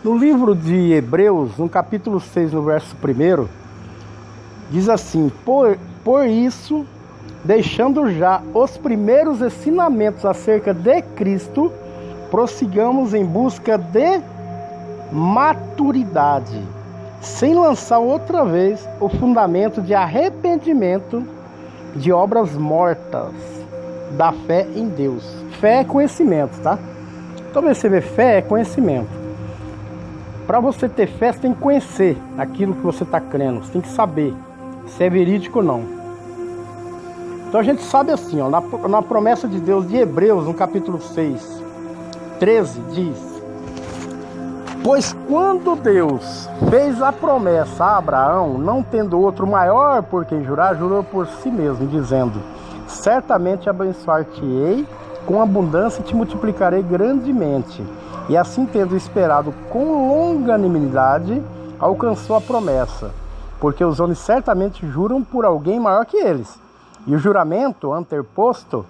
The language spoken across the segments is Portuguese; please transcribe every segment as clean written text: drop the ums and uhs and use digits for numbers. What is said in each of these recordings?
No livro de Hebreus, no capítulo 6, no verso 1, diz assim: Por isso, deixando já os primeiros ensinamentos acerca de Cristo, prossigamos em busca de maturidade, sem lançar outra vez o fundamento de arrependimento de obras mortas, da fé em Deus. Fé é conhecimento, tá? Então você vê, fé é conhecimento. Para você ter fé, você tem que conhecer aquilo que você está crendo. Você tem que saber se é verídico ou não. Então a gente sabe assim, ó, na promessa de Deus de Hebreus, no capítulo 6, 13, diz: Pois quando Deus fez a promessa a Abraão, não tendo outro maior por quem jurar, jurou por si mesmo, dizendo: Certamente abençoar-te-ei com abundância e te multiplicarei grandemente. E assim, tendo esperado com longanimidade, alcançou a promessa. Porque os homens certamente juram por alguém maior que eles. E o juramento anteposto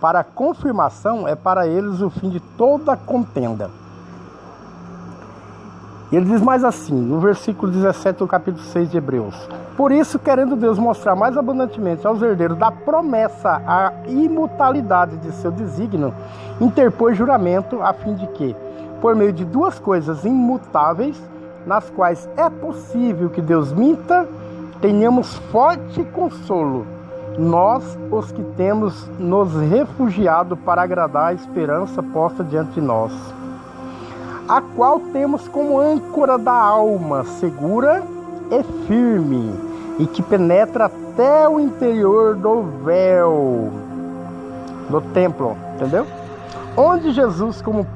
para a confirmação é para eles o fim de toda contenda. E ele diz mais assim, no versículo 17 do capítulo 6 de Hebreus: Por isso, querendo Deus mostrar mais abundantemente aos herdeiros da promessa a imutabilidade de seu desígnio, interpôs juramento, a fim de que, por meio de duas coisas imutáveis, nas quais é possível que Deus minta, tenhamos forte consolo, nós, os que temos nos refugiado para agradar a esperança posta diante de nós, a qual temos como âncora da alma segura e firme, e que penetra até o interior do véu do templo, entendeu? Onde Jesus, como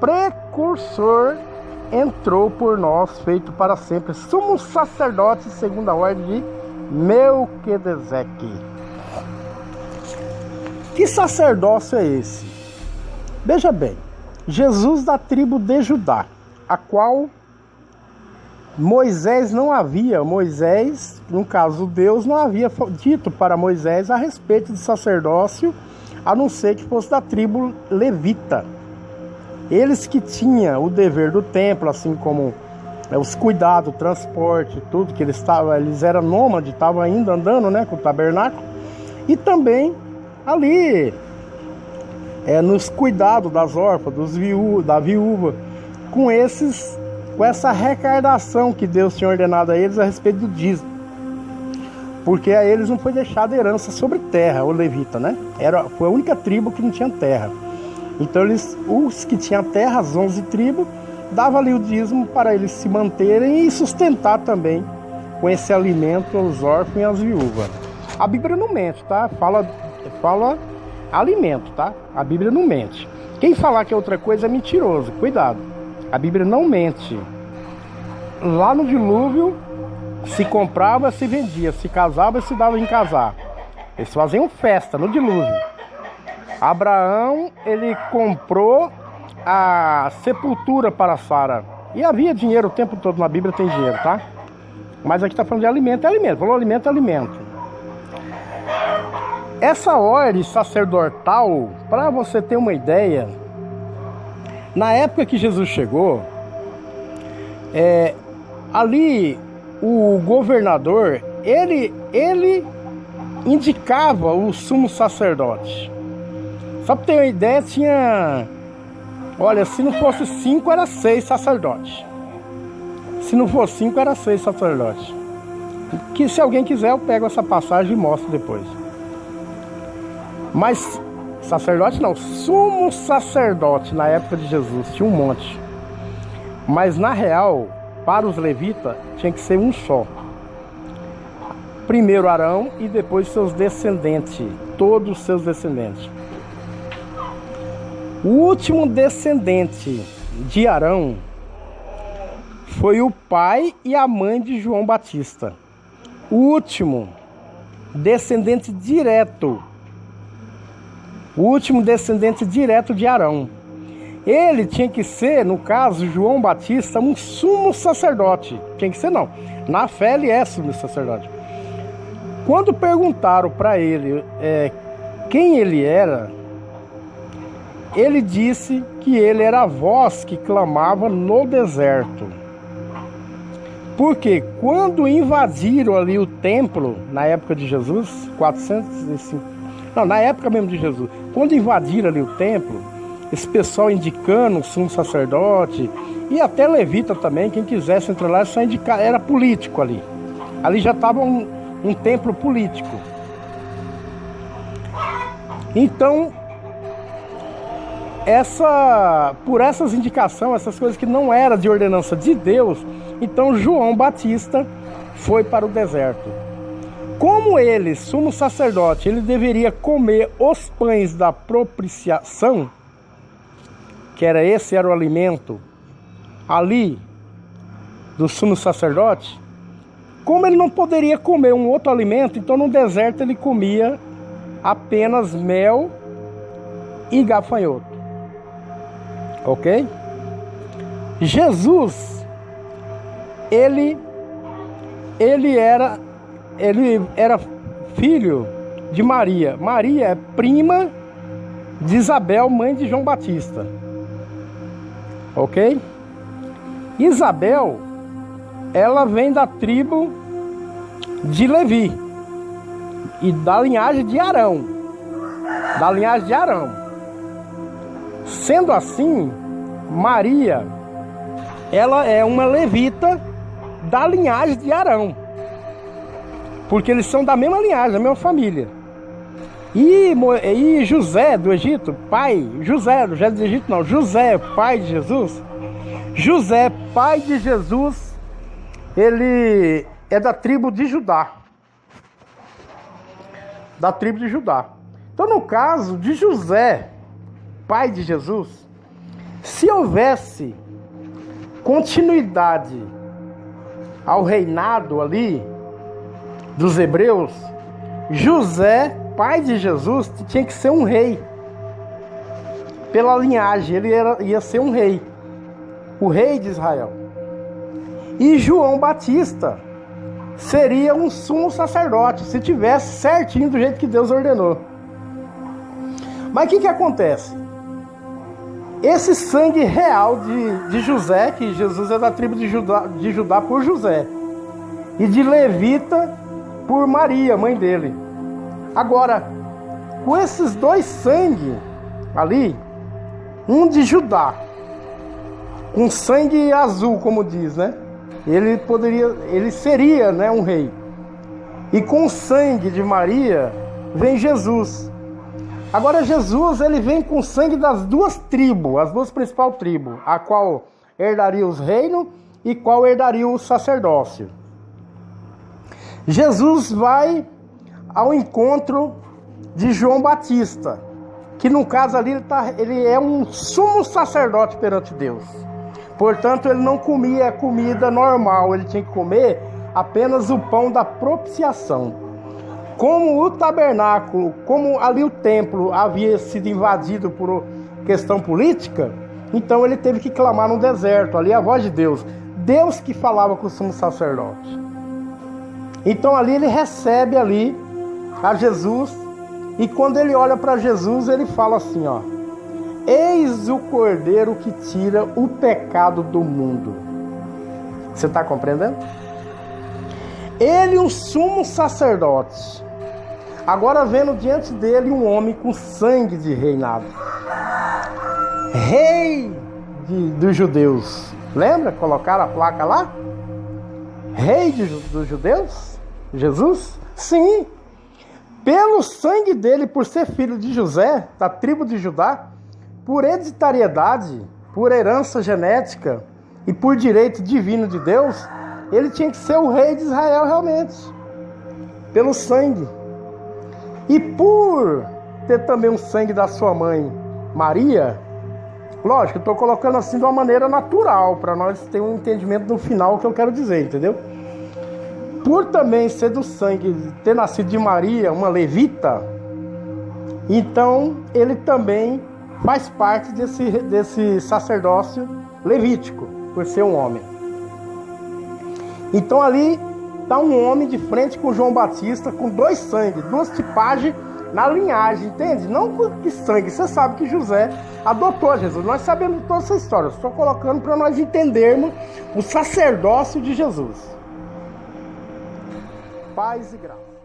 precursor, entrou por nós, feito para sempre sumo sacerdote segundo a ordem de Melquisedeque. Que sacerdócio é esse? Veja bem, Jesus da tribo de Judá, a qual Moisés, no caso Deus, não havia dito para Moisés a respeito de sacerdócio, a não ser que fosse da tribo levita. Eles que tinham o dever do templo, assim como os cuidados, o transporte, tudo, que eles eram nômades, estavam ainda andando, né, com o tabernáculo, e também ali nos cuidados das órfãs, da viúva, com essa recardação que Deus tinha ordenado a eles a respeito do dízimo, porque a eles não foi deixada herança sobre terra, o levita, né? Foi a única tribo que não tinha terra. Então os que tinham terra, as 11 tribos, davam ali o dízimo para eles se manterem e sustentar também com esse alimento aos órfãos e às viúvas. A Bíblia não mente, tá? Fala alimento, tá? A Bíblia não mente. Quem falar que é outra coisa é mentiroso, cuidado. A Bíblia não mente. Lá no dilúvio, se comprava, se vendia, se casava, se dava em casar. Eles faziam festa no dilúvio. Abraão, ele comprou a sepultura para Sara. E havia dinheiro o tempo todo, na Bíblia tem dinheiro, tá? Mas aqui está falando de alimento, é alimento. Falou alimento, é alimento. Essa ordem sacerdotal, para você ter uma ideia, na época que Jesus chegou, ali o governador, ele indicava o sumo sacerdote. Só para ter uma ideia, tinha... Olha, se não fosse 5, era 6 sacerdotes. Se não fosse 5, era 6 sacerdotes. Que se alguém quiser, eu pego essa passagem e mostro depois. Mas sacerdote não, sumo sacerdote na época de Jesus, tinha um monte. Mas na real, para os levitas, tinha que ser um só. Primeiro Arão e depois seus descendentes, todos os seus descendentes. O último descendente de Arão foi o pai e a mãe de João Batista. O último descendente direto. O último descendente direto de Arão. Ele tinha que ser, no caso, João Batista, um sumo sacerdote. Tinha que ser não. Na fé ele é sumo sacerdote. Quando perguntaram para ele quem ele era, ele disse que ele era a voz que clamava no deserto. Porque quando invadiram ali o templo, na época de Jesus, 405, não, na época mesmo de Jesus, quando invadiram ali o templo, esse pessoal indicando o sumo sacerdote, e até levita também, quem quisesse entrar lá, só indicar, era político ali. Ali já estava um templo político. Então, por essas indicações, essas coisas que não eram de ordenança de Deus, então João Batista foi para o deserto. Como ele, sumo sacerdote, ele deveria comer os pães da propiciação, que esse era o alimento ali do sumo sacerdote, como ele não poderia comer um outro alimento, então no deserto ele comia apenas mel e gafanhoto. Ok? Jesus, ele era filho de Maria. Maria é prima de Isabel, mãe de João Batista. Ok? Isabel, ela vem da tribo de Levi e da linhagem de Arão. Da linhagem de Arão. Sendo assim, Maria, ela é uma levita da linhagem de Arão. Porque eles são da mesma linhagem, da mesma família. E José do Egito, José do Egito não, José, pai de Jesus. José, pai de Jesus, ele é da tribo de Judá. Da tribo de Judá. Então, no caso de José, pai de Jesus, se houvesse continuidade ao reinado ali dos hebreus, José, pai de Jesus, tinha que ser um rei. Pela linhagem, ele ia ser um rei. O rei de Israel. E João Batista seria um sumo sacerdote, se tivesse certinho do jeito que Deus ordenou. Mas o que acontece? Esse sangue real de José, que Jesus é da tribo de Judá por José, e de Levita por Maria, mãe dele. Agora, com esses dois sangue ali, um de Judá, com sangue azul, como diz, né? Ele seria, né, um rei. E com o sangue de Maria vem Jesus. Agora Jesus, ele vem com o sangue das duas tribos, as duas principais tribos, a qual herdaria os reinos e qual herdaria o sacerdócio. Jesus vai ao encontro de João Batista, que no caso ali ele é um sumo sacerdote perante Deus. Portanto, ele não comia comida normal, ele tinha que comer apenas o pão da propiciação. Como o tabernáculo, como ali o templo havia sido invadido por questão política, então ele teve que clamar no deserto, ali a voz de Deus. Deus que falava com o sumo sacerdote. Então ali ele recebe ali a Jesus, e quando ele olha para Jesus, ele fala assim, ó: eis o Cordeiro que tira o pecado do mundo. Você está compreendendo? Ele, um sumo sacerdote, agora vendo diante dele um homem com sangue de reinado. Rei dos judeus. Lembra? Colocaram a placa lá? Rei dos judeus? Jesus? Sim. Pelo sangue dele, por ser filho de José, da tribo de Judá, por hereditariedade, por herança genética e por direito divino de Deus, ele tinha que ser o rei de Israel realmente, pelo sangue. E por ter também o sangue da sua mãe, Maria, lógico, eu estou colocando assim de uma maneira natural, para nós ter um entendimento no final que eu quero dizer, entendeu? Por também ser do sangue, ter nascido de Maria, uma levita, então ele também faz parte desse sacerdócio levítico, por ser um homem. Então ali está um homem de frente com João Batista, com dois sangues, duas tipagens na linhagem, entende? Não de sangue. Você sabe que José adotou Jesus. Nós sabemos toda essa história. Estou colocando para nós entendermos o sacerdócio de Jesus. Paz e graça.